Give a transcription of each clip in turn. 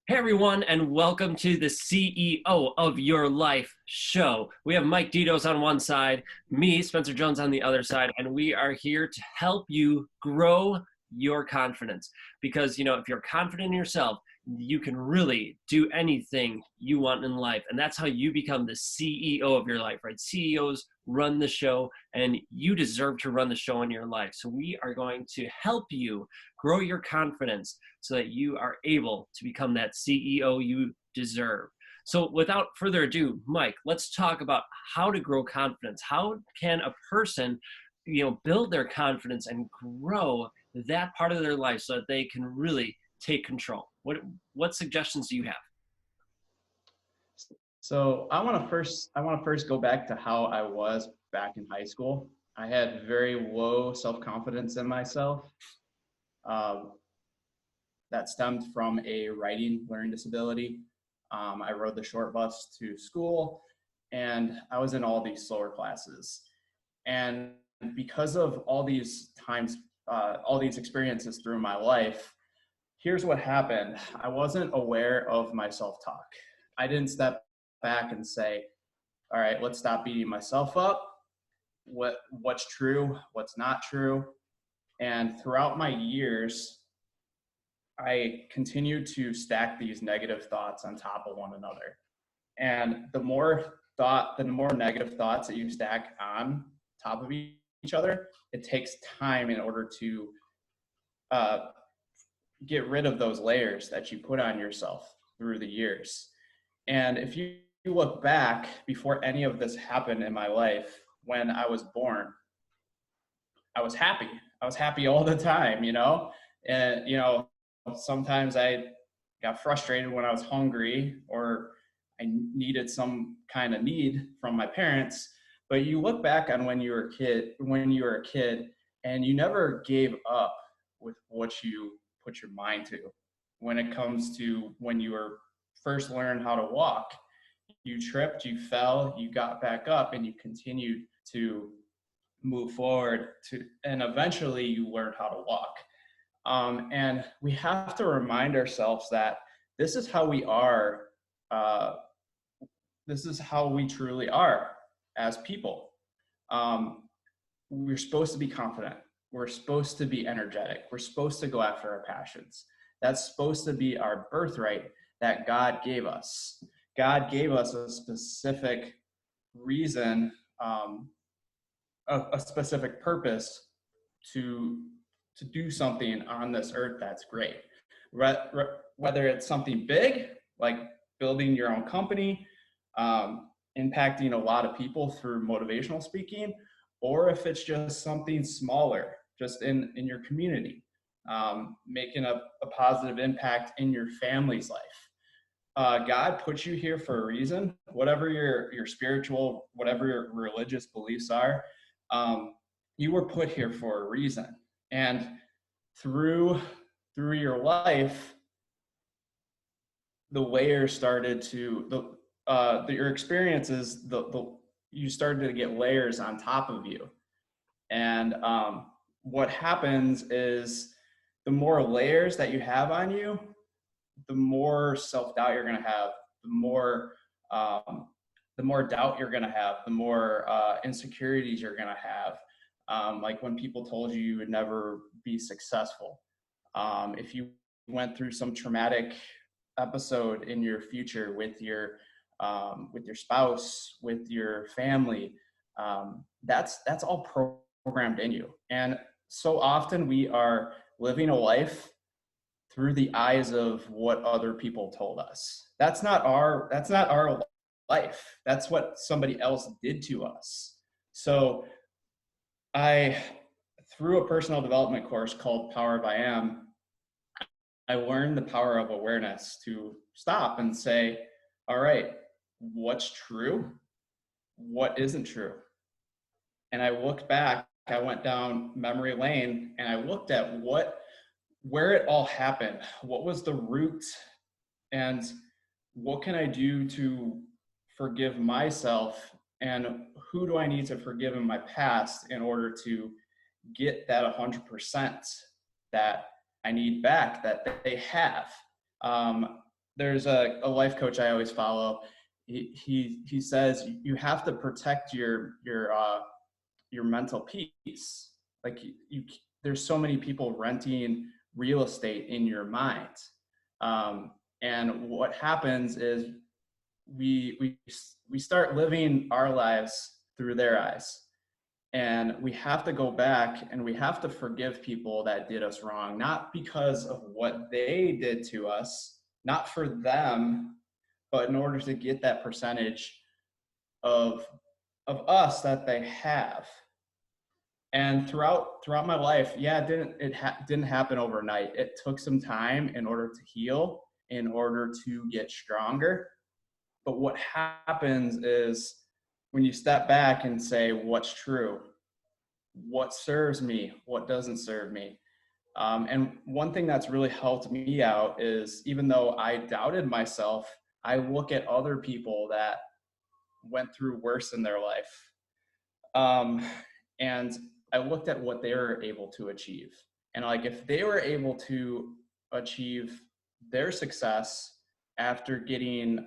Hey everyone, and welcome to the CEO of Your Life show. We have Mike Ditos on one side, me, Spencer Jones, on the other side, and we are here to help you grow your confidence. Because, if you're confident in yourself, you can really do anything you want in life. And that's how you become the CEO of your life, right? CEOs run the show, and you deserve to run the show in your life. So we are going to help you grow your confidence so that you are able to become that CEO you deserve. So without further ado, Mike, let's talk about how to grow confidence. How can a person, build their confidence and grow that part of their life so that they can really take control? What suggestions do you have? So I want to first go back to how I was back in high school. I had very low self-confidence in myself. Um, that stemmed from a writing learning disability. I rode the short bus to school, and I was in all these slower classes. And because of all these times, all these experiences through my life, here's what happened. I wasn't aware of my self-talk. I didn't step back and say, all right, let's stop beating myself up. What's true, what's not true. And throughout my years, I continued to stack these negative thoughts on top of one another. And the more negative thoughts that you stack on top of each other, it takes time in order to uh, get rid of those layers that you put on yourself through the years. And if you look back before any of this happened in my life, when I was born, I was happy. I was happy all the time, And, sometimes I got frustrated when I was hungry or I needed some kind of need from my parents. But you look back on when you were a kid, and you never gave up with what you put your mind to. When it comes to when you were first learned how to walk, you tripped, you fell, you got back up, and you continued to move forward and eventually you learned how to walk. And we have to remind ourselves that this is how we are. Uh, this is how we truly are as people. Um, we're supposed to be confident. We're supposed to be energetic. We're supposed to go after our passions. That's supposed to be our birthright that God gave us. God gave us a specific reason, a specific purpose to do something on this earth that's great. Whether it's something big, like building your own company, impacting a lot of people through motivational speaking, or if it's just something smaller, just in your community, making a positive impact in your family's life. God put you here for a reason. Whatever your spiritual, whatever your religious beliefs are, you were put here for a reason. And through your life, the layers started to your experiences. You started to get layers on top of you. And what happens is the more layers that you have on you, the more self-doubt you're going to have, the more doubt you're going to have, the more insecurities you're going to have. Like when people told you would never be successful. If you went through some traumatic episode in your future with your spouse, with your family, that's all programmed in you. And so often we are living a life through the eyes of what other people told us. That's not our life. That's what somebody else did to us. So through a personal development course called Power of I Am, I learned the power of awareness to stop and say, all right, what's true? What isn't true? And I looked back, I went down memory lane and I looked at where it all happened. What was the root, and what can I do to forgive myself, and who do I need to forgive in my past in order to get that 100% that I need back that they have. there's a life coach I always follow. He says you have to protect your mental peace. Like there's so many people renting real estate in your mind. And what happens is we start living our lives through their eyes. And we have to go back and we have to forgive people that did us wrong, not because of what they did to us, not for them, but in order to get that percentage of us that they have. And throughout my life, yeah, it didn't happen overnight. It took some time in order to heal, in order to get stronger. But what happens is when you step back and say, what's true? What serves me? What doesn't serve me? And one thing that's really helped me out is, even though I doubted myself, I look at other people that went through worse in their life. And I looked at what they were able to achieve. And like, if they were able to achieve their success after getting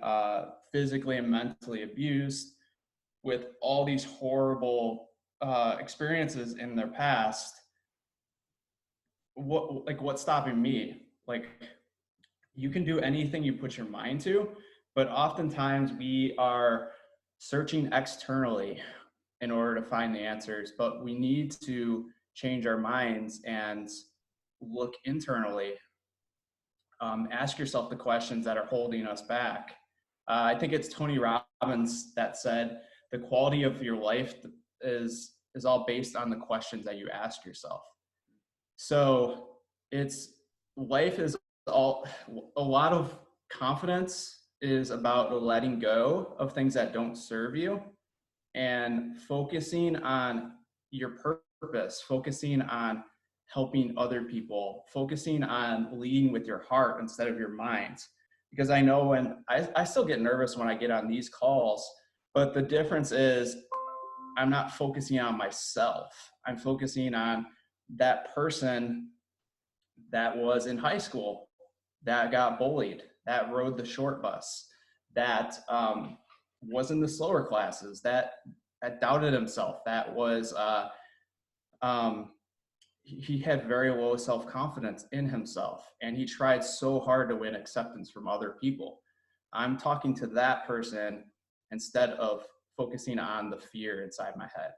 physically and mentally abused with all these horrible experiences in their past, what's stopping me? Like, you can do anything you put your mind to, but oftentimes we are searching externally in order to find the answers, but we need to change our minds and look internally. Ask yourself the questions that are holding us back. I think it's Tony Robbins that said, the quality of your life is all based on the questions that you ask yourself. So life is a lot of confidence is about letting go of things that don't serve you and focusing on your purpose, focusing on helping other people, focusing on leading with your heart instead of your mind. Because I know when I still get nervous when I get on these calls, but the difference is I'm not focusing on myself. I'm focusing on that person that was in high school, that got bullied, that rode the short bus, that was in the slower classes, that doubted himself, that was, he had very low self-confidence in himself, and he tried so hard to win acceptance from other people. I'm talking to that person instead of focusing on the fear inside my head.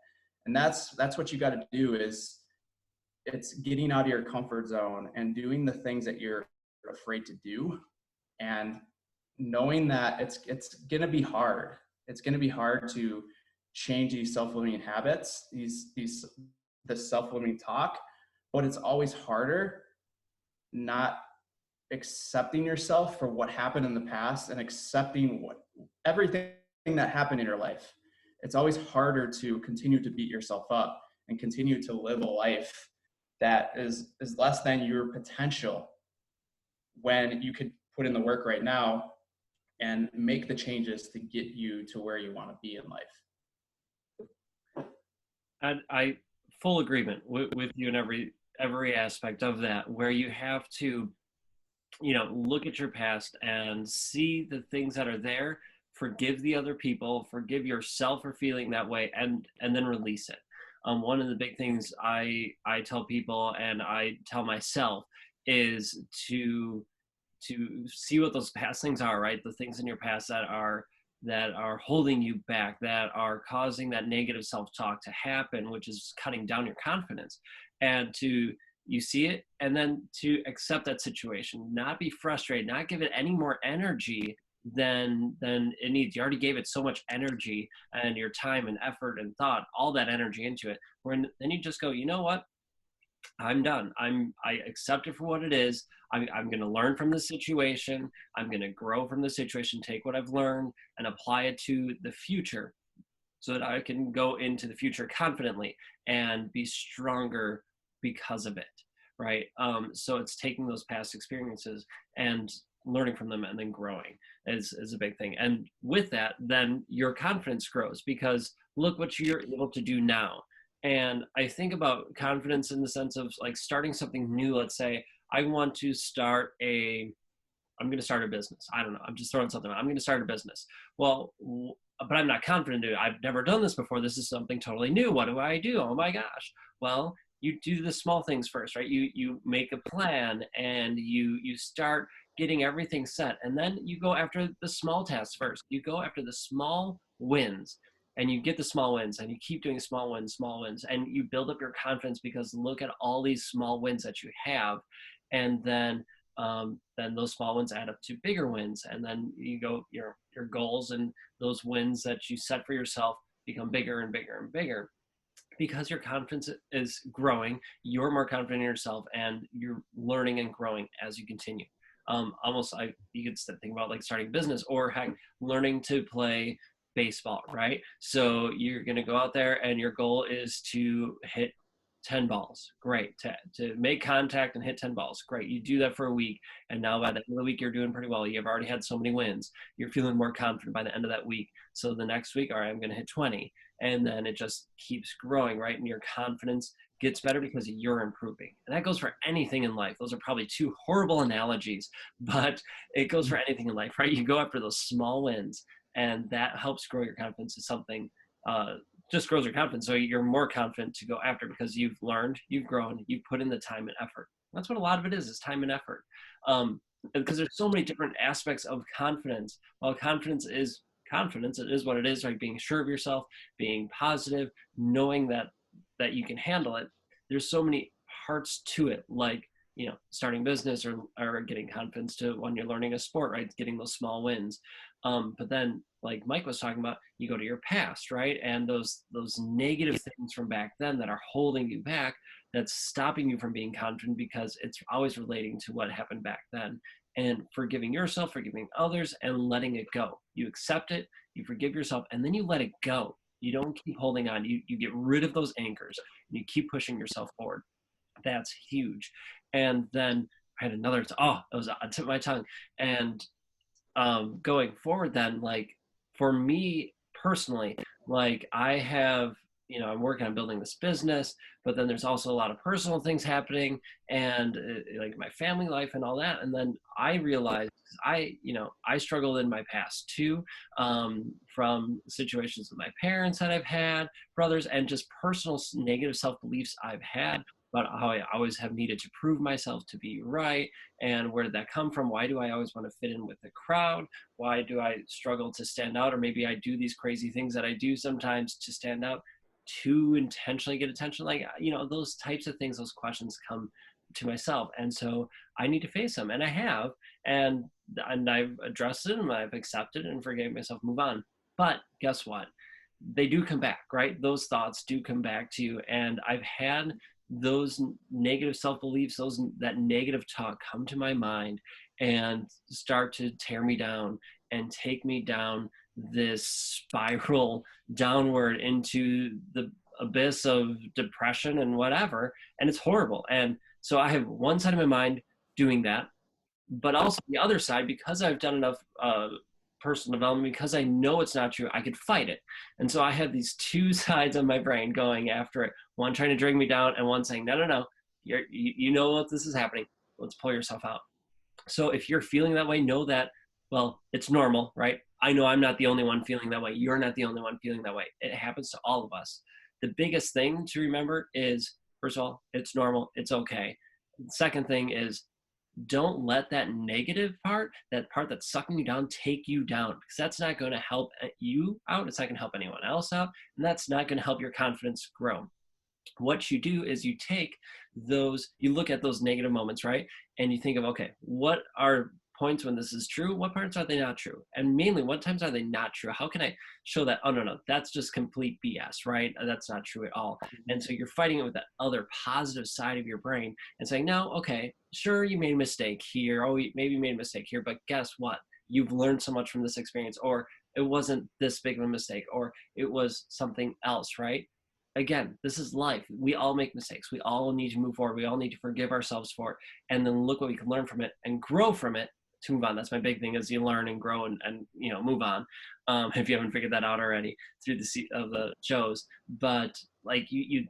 And that's what you got to do, is it's getting out of your comfort zone and doing the things that you're afraid to do, and knowing that it's going to be hard. It's going to be hard to change these self-limiting habits, the self-limiting talk, but it's always harder not accepting yourself for what happened in the past and accepting everything that happened in your life. It's always harder to continue to beat yourself up and continue to live a life that is less than your potential, when you could put in the work right now and make the changes to get you to where you want to be in life. And I full agreement with you in every aspect of that, where you have to, look at your past and see the things that are there, forgive the other people, forgive yourself for feeling that way, and then release it. One of the big things I tell people, and I tell myself, is to see what those past things are, right? The things in your past that are holding you back, that are causing that negative self-talk to happen, which is cutting down your confidence. And you see it, and then to accept that situation, not be frustrated, not give it any more energy than it needs. You already gave it so much energy and your time and effort and thought, all that energy into it. Then you just go, you know what? I'm done. I accept it for what it is. I'm going to learn from the situation. I'm going to grow from the situation, take what I've learned and apply it to the future, so that I can go into the future confidently and be stronger because of it. Right. So it's taking those past experiences and learning from them and then growing is a big thing. And with that, then your confidence grows, because look what you're able to do now. And I think about confidence in the sense of like starting something new. Let's say I want to start a I'm going to start a business. I don't know. I'm just throwing something out. I'm going to start a business. Well, but I'm not confident in it. I've never done this before. This is something totally new. What do I do? Oh my gosh. Well, you do the small things first, right? You make a plan and you start getting everything set, and then you go after the small tasks first. You go after the small wins, and you get the small wins, and you keep doing small wins, and you build up your confidence because look at all these small wins that you have, and then those small wins add up to bigger wins, and then you go your goals and those wins that you set for yourself become bigger and bigger and bigger because your confidence is growing. You're more confident in yourself, and you're learning and growing as you continue. You could think about like starting a business, or heck, learning to play baseball, right? So you're going to go out there and your goal is to hit 10 balls. Great. To make contact and hit 10 balls. Great. You do that for a week. And now by the end of the week, you're doing pretty well. You've already had so many wins. You're feeling more confident by the end of that week. So the next week, all right, I'm going to hit 20. And then it just keeps growing, right? And your confidence gets better because you're improving. And that goes for anything in life. Those are probably two horrible analogies, but it goes for anything in life, right? You go after those small wins, and that helps grow your confidence. Is something just grows your confidence. So you're more confident to go after because you've learned, you've grown, you've put in the time and effort. That's what a lot of it is time and effort. Because there's so many different aspects of confidence. While confidence is confidence, it is what it is, right? Being sure of yourself, being positive, knowing that you can handle it. There's so many parts to it, like, starting business or getting confidence to when you're learning a sport, right? Getting those small wins. But then, like Mike was talking about, you go to your past, right? And those negative things from back then that are holding you back, that's stopping you from being confident because it's always relating to what happened back then. And forgiving yourself, forgiving others, and letting it go. You accept it, you forgive yourself, and then you let it go. You don't keep holding on. You get rid of those anchors, and you keep pushing yourself forward. That's huge. And then I had another, it was on tip of my tongue. And going forward then, like for me personally, like I have, I'm working on building this business, but then there's also a lot of personal things happening, and like my family life and all that. And then I realized I struggled in my past too, from situations with my parents that I've had, brothers, and just personal negative self-beliefs I've had about how I always have needed to prove myself to be right. And where did that come from? Why do I always want to fit in with the crowd? Why do I struggle to stand out? Or maybe I do these crazy things that I do sometimes to stand out, to intentionally get attention. Like, those types of things, those questions come to myself. And so I need to face them. And I have, and I've addressed it, and I've accepted and forgave myself, move on. But guess what? They do come back, right? Those thoughts do come back to you. And I've had those negative self-beliefs, that negative talk come to my mind and start to tear me down and take me down this spiral downward into the abyss of depression and whatever. And it's horrible. And so I have one side of my mind doing that, but also the other side, because I've done enough personal development, because I know it's not true, I could fight it. And so I have these two sides of my brain going after it, one trying to drag me down and one saying, no, you know what, this is happening, let's pull yourself out. So if you're feeling that way, know that, well, it's normal, right? I know I'm not the only one feeling that way. You're not the only one feeling that way. It happens to all of us. The biggest thing to remember is, first of all, it's normal, it's okay. The second thing is, don't let that negative part, that part that's sucking you down, take you down, because that's not going to help you out. It's not going to help anyone else out. And that's not going to help your confidence grow. What you do is you look at those negative moments, right? And you think of, okay, what are points when this is true? What parts are they not true? And mainly, what times are they not true? How can I show that, oh, no, that's just complete BS, right? That's not true at all. And so you're fighting it with that other positive side of your brain and saying, no, okay, sure, you made a mistake here. Oh, maybe you made a mistake here, but guess what? You've learned so much from this experience, or it wasn't this big of a mistake, or it was something else, right? Again, this is life. We all make mistakes. We all need to move forward. We all need to forgive ourselves for it. And then look what we can learn from it and grow from it to move on. That's my big thing, is you learn and grow and move on. If you haven't figured that out already through the shows, but like you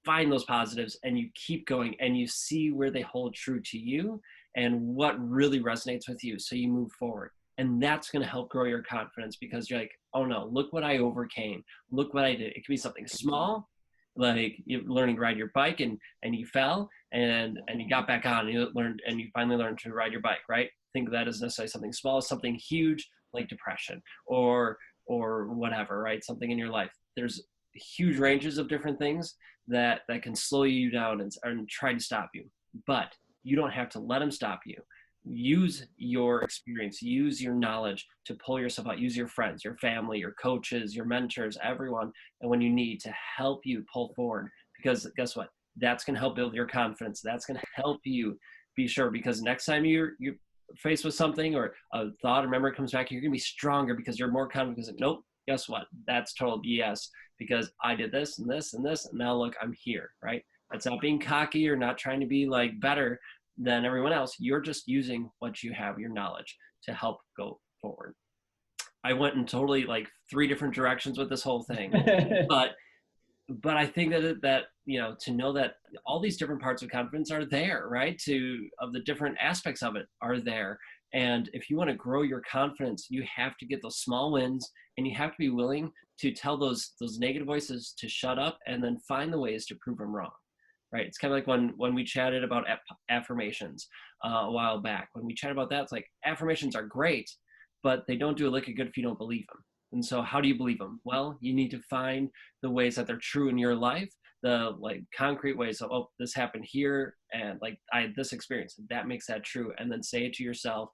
find those positives and you keep going and you see where they hold true to you, and what really resonates with you, so you move forward. And that's going to help grow your confidence, because you're like, oh no, look what I overcame, look what I did. It could be something small, like you're learning to ride your bike, and you fell, and you got back on, and you finally learned to ride your bike, right? Think of that as necessarily something small, something huge like depression, or whatever, right? Something in your life. There's huge ranges of different things that can slow you down and try to stop you, but you don't have to let them stop you. Use your experience, use your knowledge to pull yourself out. Use your friends, your family, your coaches, your mentors, everyone, and when you need, to help you pull forward. Because guess what? That's going to help build your confidence. That's going to help you be sure, because next time you're faced with something, or a thought or memory comes back, you're going to be stronger because you're more confident. Because nope, guess what? That's total BS, because I did this and this and this, and now look, I'm here, right? That's not being cocky or not trying to be like better than everyone else. You're just using what you have, your knowledge, to help go forward. I went in totally like 3 different directions with this whole thing, but I think that to know that all these different parts of confidence are there, right? Of the different aspects of it are there. And if you want to grow your confidence, you have to get those small wins, and you have to be willing to tell those negative voices to shut up, and then find the ways to prove them wrong. Right? It's kind of like when we chatted about affirmations a while back. When we chatted about that, it's like, affirmations are great, but they don't do a lick of good if you don't believe them. And so how do you believe them? Well, you need to find the ways that they're true in your life, the like concrete ways of, oh, this happened here, and like I had this experience, that makes that true. And then say it to yourself,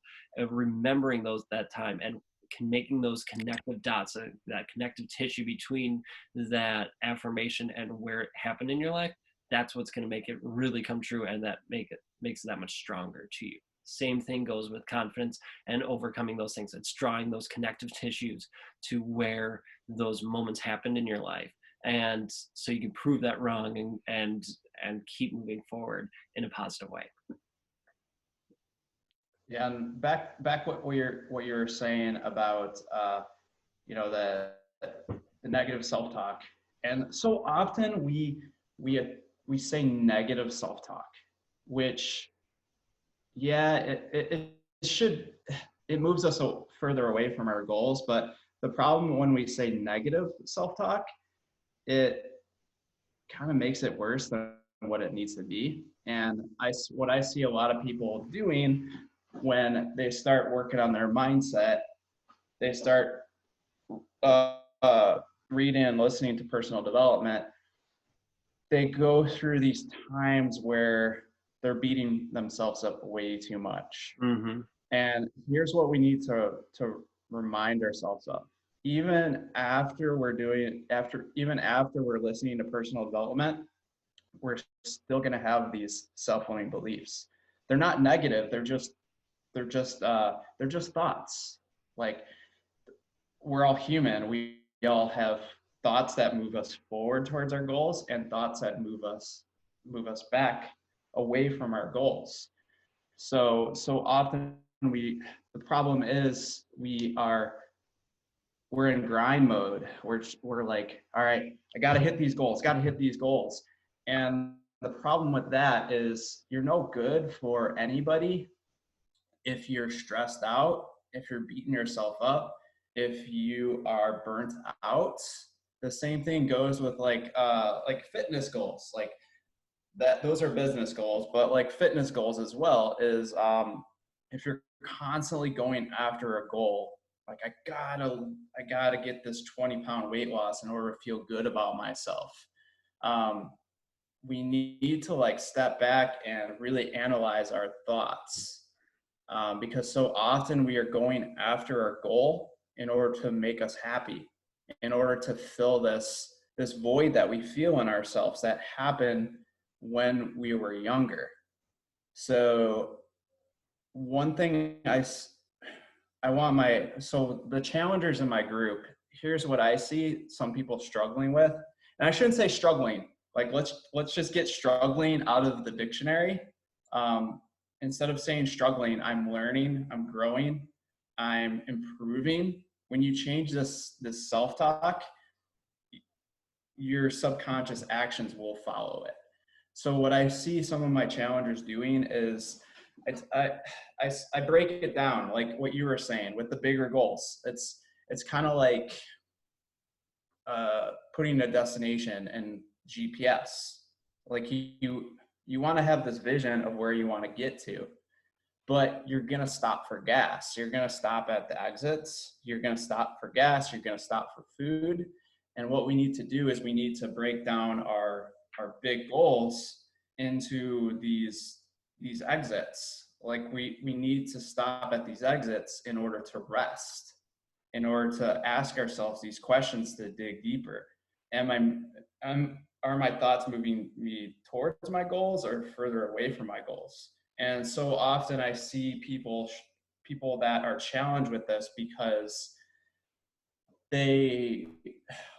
remembering that time, and making those connective dots, that connective tissue between that affirmation and where it happened in your life. That's what's going to make it really come true, and that makes it that much stronger to you. Same thing goes with confidence and overcoming those things. It's drawing those connective tissues to where those moments happened in your life, and so you can prove that wrong, and keep moving forward in a positive way. Yeah, and back what you're saying about the negative self-talk, and so often we say negative self-talk, which, yeah, it moves us further away from our goals. But the problem when we say negative self-talk, it kind of makes it worse than what it needs to be. And what I see a lot of people doing when they start working on their mindset, they start reading and listening to personal development, they go through these times where they're beating themselves up way too much. Mm-hmm. And here's what we need to remind ourselves of. Even after we're listening to personal development, we're still going to have these self-limiting beliefs. They're not negative. They're just thoughts. Like, we're all human. We all have thoughts that move us forward towards our goals, and thoughts that move us back away from our goals. So often the problem is we're in grind mode. We're like, all right, I got to hit these goals. And the problem with that is you're no good for anybody if you're stressed out, if you're beating yourself up, if you are burnt out. The same thing goes with like fitness goals. Like that, those are business goals, but like fitness goals as well is if you're constantly going after a goal, like I gotta get this 20-pound weight loss in order to feel good about myself. We need to like step back and really analyze our thoughts, because so often we are going after our goal in order to make us happy, in order to fill this void that we feel in ourselves that happened when we were younger. So one thing so the challengers in my group, here's what I see some people struggling with. And I shouldn't say struggling, like let's just get struggling out of the dictionary. Instead of saying struggling, I'm learning, I'm growing, I'm improving. When you change this self-talk, your subconscious actions will follow it. So what I see some of my challengers doing is I break it down like what you were saying with the bigger goals. It's kind of like putting a destination in GPS. Like you want to have this vision of where you want to get to, but you're gonna stop for gas. You're gonna stop at the exits. You're gonna stop for gas. You're gonna stop for food. And what we need to do is we need to break down our big goals into these exits. Like we need to stop at these exits in order to rest, in order to ask ourselves these questions to dig deeper. Are my thoughts moving me towards my goals or further away from my goals? And so often I see people that are challenged with this because they'll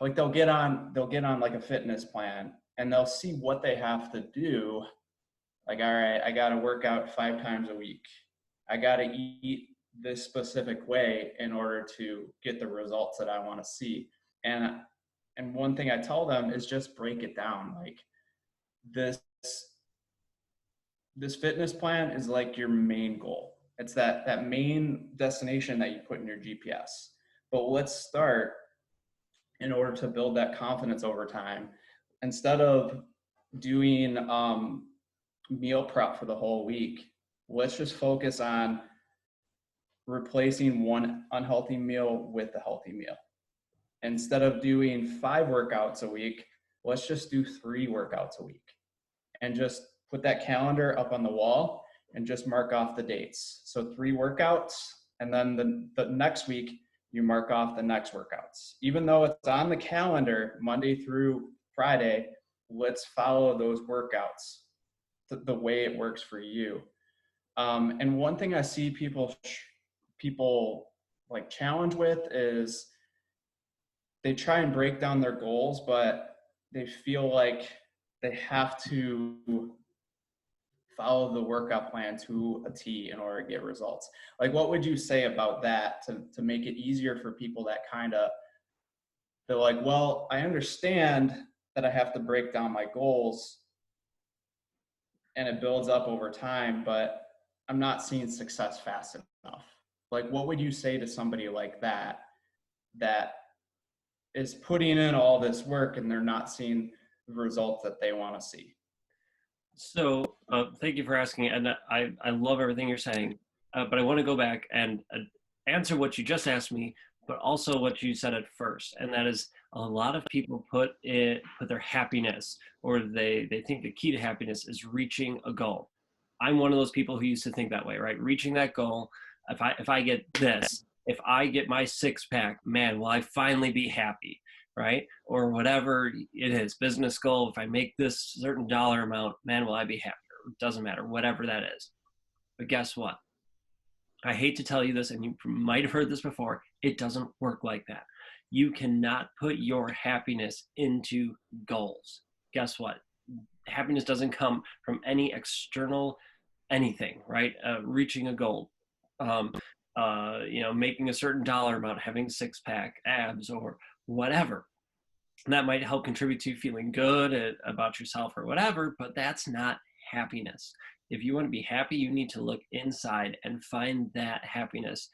get on like a fitness plan and they'll see what they have to do. Like, all right, I got to work out 5 times a week. I got to eat this specific way in order to get the results that I want to see. And one thing I tell them is just break it down. Like this fitness plan is like your main goal. It's that main destination that you put in your GPS. But let's start, in order to build that confidence over time, instead of doing meal prep for the whole week, let's just focus on replacing one unhealthy meal with a healthy meal. Instead of doing 5 workouts a week, let's just do 3 workouts a week, and just put that calendar up on the wall and just mark off the dates. So 3 workouts, and then the next week you mark off the next workouts. Even though it's on the calendar Monday through Friday, let's follow those workouts the way it works for you. And one thing I see people like challenge with is they try and break down their goals, but they feel like they have to follow the workout plan to a T in order to get results. Like, what would you say about that to make it easier for people that they're like, well, I understand that I have to break down my goals and it builds up over time, but I'm not seeing success fast enough. Like, what would you say to somebody like that is putting in all this work and they're not seeing the results that they want to see? So thank you for asking. And I love everything you're saying, but I want to go back and answer what you just asked me, but also what you said at first. And that is, a lot of people put their happiness, or they think the key to happiness is reaching a goal. I'm one of those people who used to think that way, right? Reaching that goal. If I get this, if I get my 6-pack, man, will I finally be happy, right? Or whatever it is, business goal. If I make this certain dollar amount, man, will I be happier? It doesn't matter, whatever that is. But guess what? I hate to tell you this, and you might have heard this before, it doesn't work like that. You cannot put your happiness into goals. Guess what? Happiness doesn't come from any external anything, right? Reaching a goal, making a certain dollar amount, having 6-pack abs, or whatever. And that might help contribute to feeling good about yourself or whatever, but that's not happiness. If you want to be happy, you need to look inside and find that happiness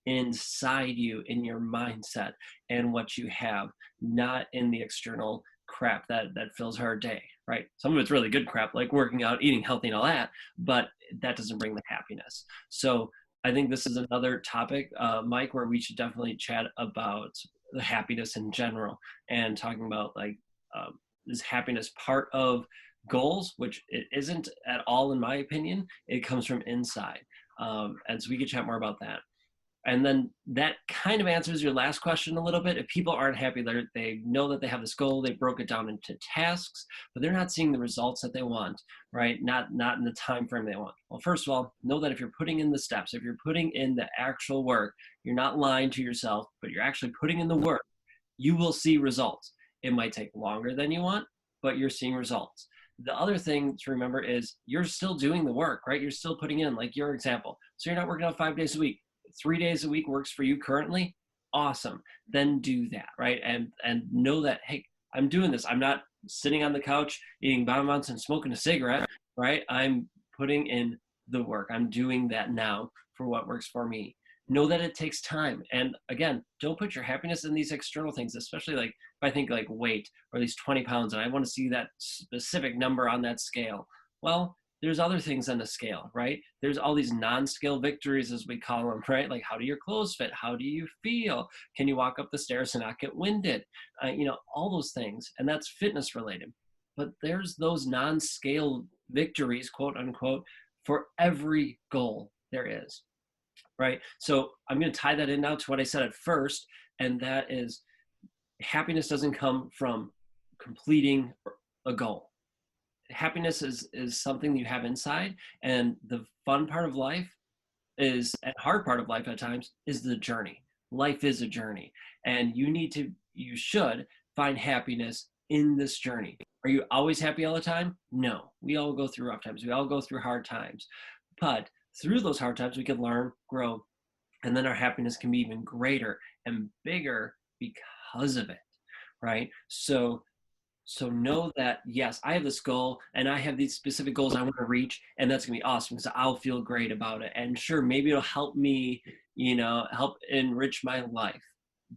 inside you, in your mindset and what you have, not in the external crap that fills our day, right? Some of it's really good crap, like working out, eating healthy and all that, but that doesn't bring the happiness. So I think this is another topic, Mike, where we should definitely chat about the happiness in general, and talking about like, is happiness part of goals, which it isn't at all, in my opinion. It comes from inside. And so we could chat more about that. And then that kind of answers your last question a little bit. If people aren't happy, they know that they have this goal, they broke it down into tasks, but they're not seeing the results that they want, right? Not in the time frame they want. Well, first of all, know that if you're putting in the steps, if you're putting in the actual work, you're not lying to yourself, but you're actually putting in the work, you will see results. It might take longer than you want, but you're seeing results. The other thing to remember is you're still doing the work, right? You're still putting in, like your example. So you're not working out 5 days a week. 3 days a week works for you currently. Awesome. Then do that, right? And know that, hey, I'm doing this. I'm not sitting on the couch eating bonbons and smoking a cigarette, right? I'm putting in the work. I'm doing that now for what works for me. Know that it takes time. And again, don't put your happiness in these external things, especially like if I think like weight or these 20 pounds and I want to see that specific number on that scale. Well, there's other things on the scale, right? There's all these non-scale victories, as we call them, right? Like, how do your clothes fit? How do you feel? Can you walk up the stairs and not get winded? All those things. And that's fitness related. But there's those non-scale victories, quote unquote, for every goal there is, right? So I'm going to tie that in now to what I said at first, and that is happiness doesn't come from completing a goal. Happiness is something you have inside, and the fun part of life is, and hard part of life at times, is the journey. Life is a journey, and you should find happiness in this journey. Are you always happy all the time? No. We all go through rough times. We all go through hard times. But through those hard times, we can learn, grow, and then our happiness can be even greater and bigger because of it, right? So know that, yes, I have this goal and I have these specific goals I want to reach, and that's going to be awesome because I'll feel great about it. And sure, maybe it'll help me, help enrich my life.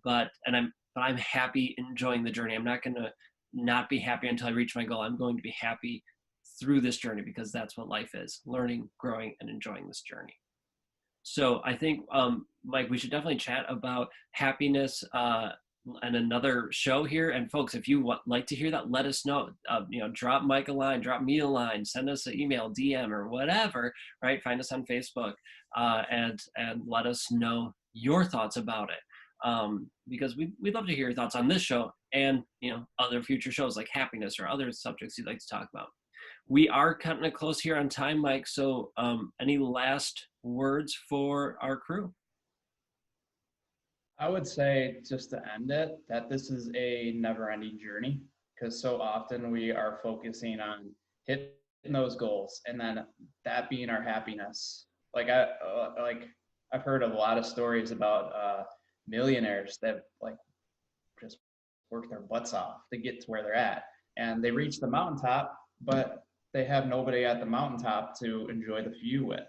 But I'm happy enjoying the journey. I'm not going to not be happy until I reach my goal. I'm going to be happy through this journey because that's what life is: learning, growing, and enjoying this journey. So I think, Mike, we should definitely chat about happiness and another show here. And folks, if you like to hear that, let us know. Drop Mike a line, drop me a line, send us an email, DM, or whatever. Right? Find us on Facebook and let us know your thoughts about it. Because we'd love to hear your thoughts on this show and other future shows like happiness or other subjects you'd like to talk about. We are cutting it close here on time, Mike. So any last words for our crew? I would say, just to end it, that this is a never-ending journey, because so often we are focusing on hitting those goals and then that being our happiness. I've heard a lot of stories about millionaires that just work their butts off to get to where they're at, and they reach the mountaintop, but they have nobody at the mountaintop to enjoy the view with.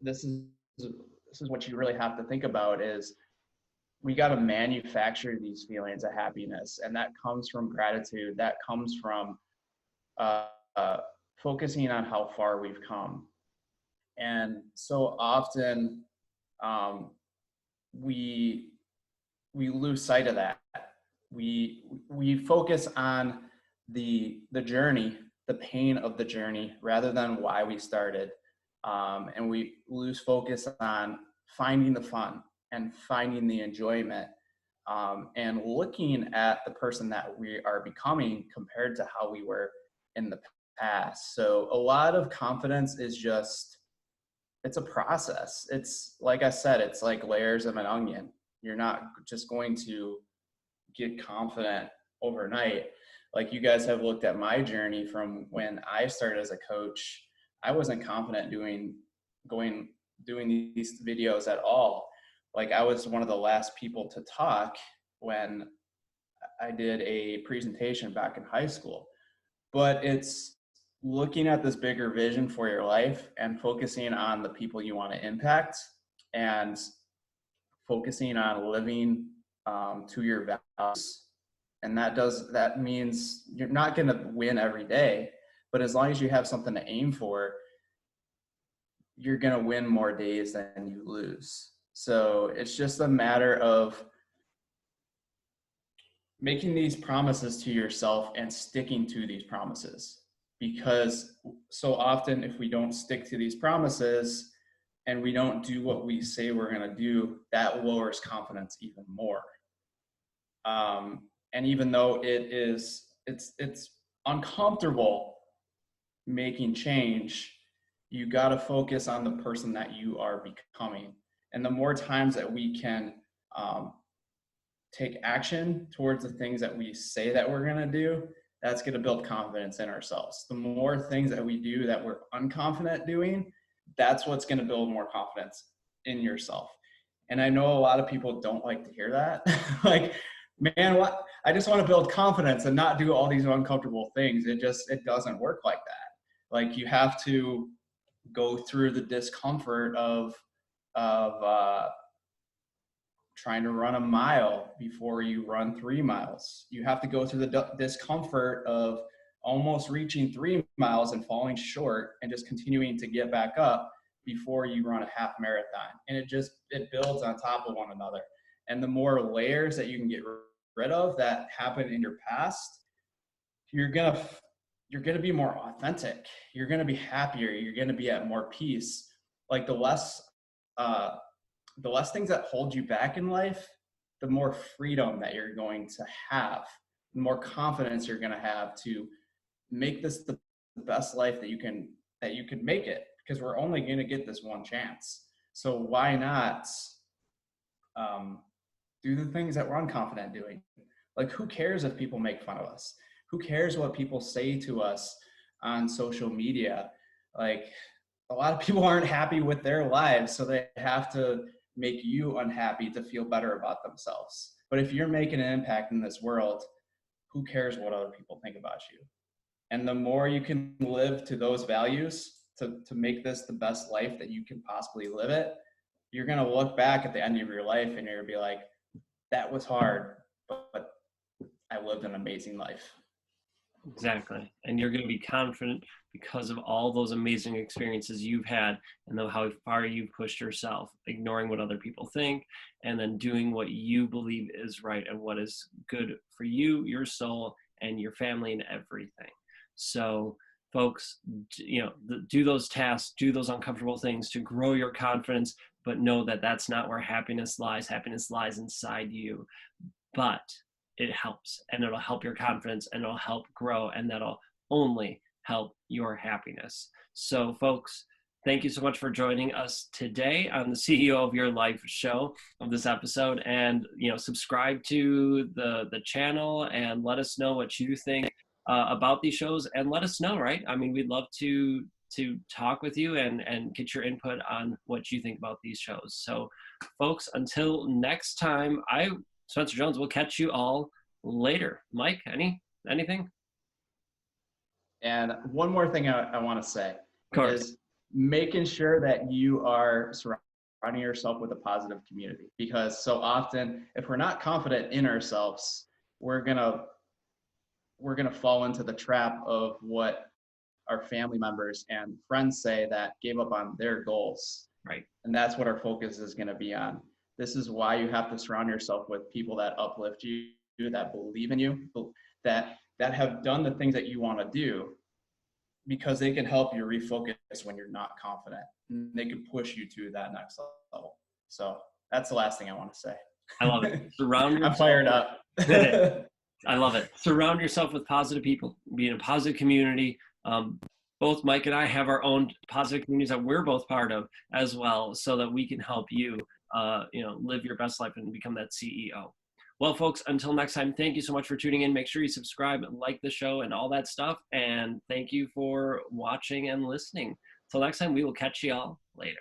This is what you really have to think about: is we got to manufacture these feelings of happiness, and that comes from gratitude. That comes from focusing on how far we've come. And so often we lose sight of that. We focus on the journey, the pain of the journey, rather than why we started. And we lose focus on finding the fun and finding the enjoyment, and looking at the person that we are becoming compared to how we were in the past. So a lot of confidence is it's a process. It's, like I said, it's like layers of an onion. You're not just going to get confident overnight. Like, you guys have looked at my journey from when I started as a coach. I wasn't confident doing these videos at all. Like, I was one of the last people to talk when I did a presentation back in high school. But it's looking at this bigger vision for your life and focusing on the people you want to impact, and focusing on living to your values. And that means you're not going to win every day, but as long as you have something to aim for, you're going to win more days than you lose. So it's just a matter of making these promises to yourself and sticking to these promises. Because so often, if we don't stick to these promises and we don't do what we say we're going to do, that lowers confidence even more. And even though it's uncomfortable making change, you got to focus on the person that you are becoming. And the more times that we can take action towards the things that we say that we're going to do, that's going to build confidence in ourselves. The more things that we do that we're unconfident doing, that's what's going to build more confidence in yourself. And I know a lot of people don't like to hear that. Like, man, I just want to build confidence and not do all these uncomfortable things. It doesn't work like that. Like, you have to go through the discomfort of trying to run a mile before you run 3 miles. You have to go through the discomfort of almost reaching 3 miles and falling short and just continuing to get back up before you run a half marathon. And it builds on top of one another. And the more layers that you can get rid of that happened in your past, you're gonna be more authentic. You're gonna be happier. You're gonna be at more peace. Like the less things that hold you back in life, the more freedom that you're going to have, the more confidence you're going to have to make this the best life that you can make it, because we're only going to get this one chance. So why not do the things that we're unconfident doing? Like, who cares if people make fun of us? Who cares what people say to us on social media? Like, a lot of people aren't happy with their lives, so they have to make you unhappy to feel better about themselves. But if you're making an impact in this world, who cares what other people think about you? And the more you can live to those values to make this the best life that you can possibly live it, you're going to look back at the end of your life and you're going to be like, that was hard, but I lived an amazing life. Exactly. And you're going to be confident because of all those amazing experiences you've had and how far you've pushed yourself, ignoring what other people think, and then doing what you believe is right and what is good for you, your soul, and your family and everything. So folks, do those tasks, do those uncomfortable things to grow your confidence, but know that that's not where happiness lies. Happiness lies inside you. But it helps, and it'll help your confidence, and it'll help grow, and that'll only help your happiness. So folks, thank you so much for joining us today on the CEO of Your Life show of this episode. And subscribe to the channel and let us know what you think about these shows, and let us know, right? I mean, we'd love to talk with you and get your input on what you think about these shows. So folks, until next time, Spencer Jones, will catch you all later. Mike, anything? And one more thing I want to say is making sure that you are surrounding yourself with a positive community, because so often, if we're not confident in ourselves, we're gonna fall into the trap of what our family members and friends say that gave up on their goals. Right. And that's what our focus is going to be on. This is why you have to surround yourself with people that uplift you, that believe in you, that have done the things that you want to do, because they can help you refocus when you're not confident. And they can push you to that next level. So that's the last thing I want to say. I love it. Surround yourself. I'm fired up. I love it. Surround yourself with positive people. Be in a positive community. Both Mike and I have our own positive communities that we're both part of as well, so that we can help you, live your best life and become that CEO. Well, folks, until next time, thank you so much for tuning in. Make sure you subscribe and like the show and all that stuff. And thank you for watching and listening. Till next time, we will catch you all later.